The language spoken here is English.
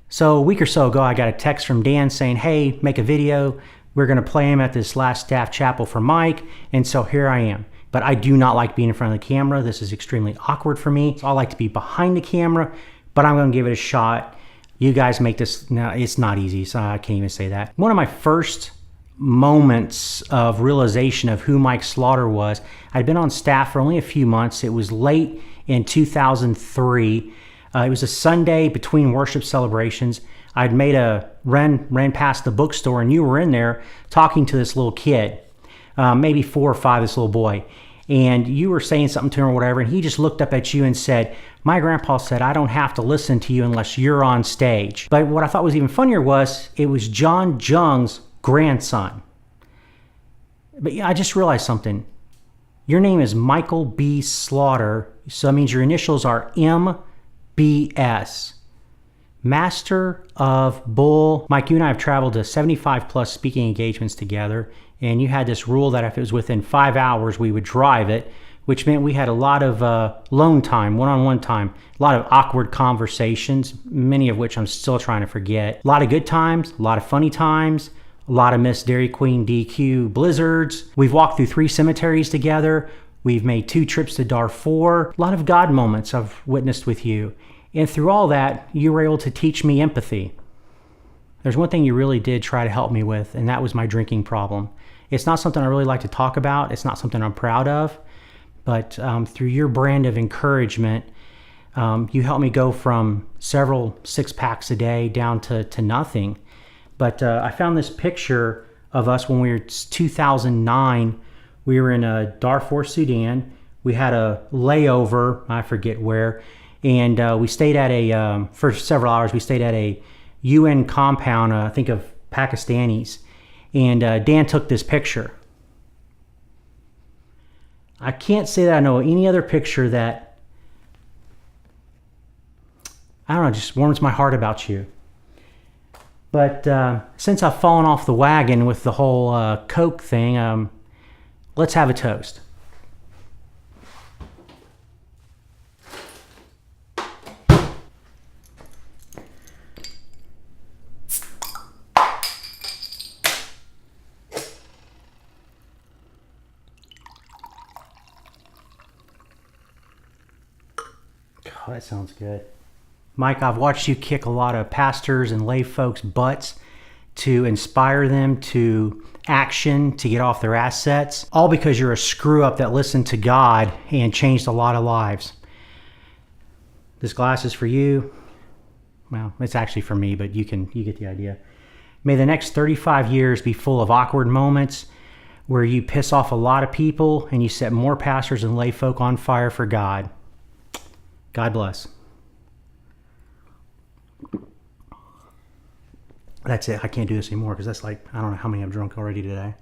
So a week or so ago, I got a text from Dan saying, hey, make a video. We're going to play him at this last staff chapel for Mike. And so here I am. But I do not like being in front of the camera. This is extremely awkward for me. So I like to be behind the camera, but I'm going to give it a shot. You guys make this, no, it's not easy, so I can't even say that. One of my first moments of realization of who Mike Slaughter was, I'd been on staff for only a few months. It was late in 2003. It was a Sunday between worship celebrations. I'd made ran past the bookstore, and you were in there talking to this little kid, maybe 4 or 5, this little boy. And you were saying something to him or whatever, and he just looked up at you and said, my grandpa said, I don't have to listen to you unless you're on stage. But what I thought was even funnier was, it was John Jung's grandson. But yeah, I just realized something. Your name is Michael B. Slaughter, so that means your initials are MBS. Master of Bull. Mike, you and I have traveled to 75 plus speaking engagements together, and you had this rule that if it was within 5 hours, we would drive it, which meant we had a lot of alone time, one-on-one time, a lot of awkward conversations, many of which I'm still trying to forget. A lot of good times, a lot of funny times, a lot of Miss Dairy Queen DQ blizzards. We've walked through 3 cemeteries together. We've made 2 trips to Darfur. A lot of God moments I've witnessed with you. And through all that, you were able to teach me empathy. There's one thing you really did try to help me with, and that was my drinking problem. It's not something I really like to talk about. It's not something I'm proud of. But through your brand of encouragement, you helped me go from several 6-packs a day down to nothing. But I found this picture of us when we were 2009. We were in Darfur, Sudan. We had a layover, I forget where, and we stayed at for several hours, we stayed at a UN compound, I think of Pakistanis. And Dan took this picture. I can't say that I know any other picture that, I don't know, just warms my heart about you. But since I've fallen off the wagon with the whole Coke thing, let's have a toast. Oh, that sounds good. Mike, I've watched you kick a lot of pastors and lay folks' butts to inspire them to action, to get off their assets, all because you're a screw-up that listened to God and changed a lot of lives. This glass is for you. Well, it's actually for me, but you get the idea. May the next 35 years be full of awkward moments where you piss off a lot of people and you set more pastors and lay folk on fire for God. God bless. That's it. I can't do this anymore because that's like, I don't know how many I've drunk already today.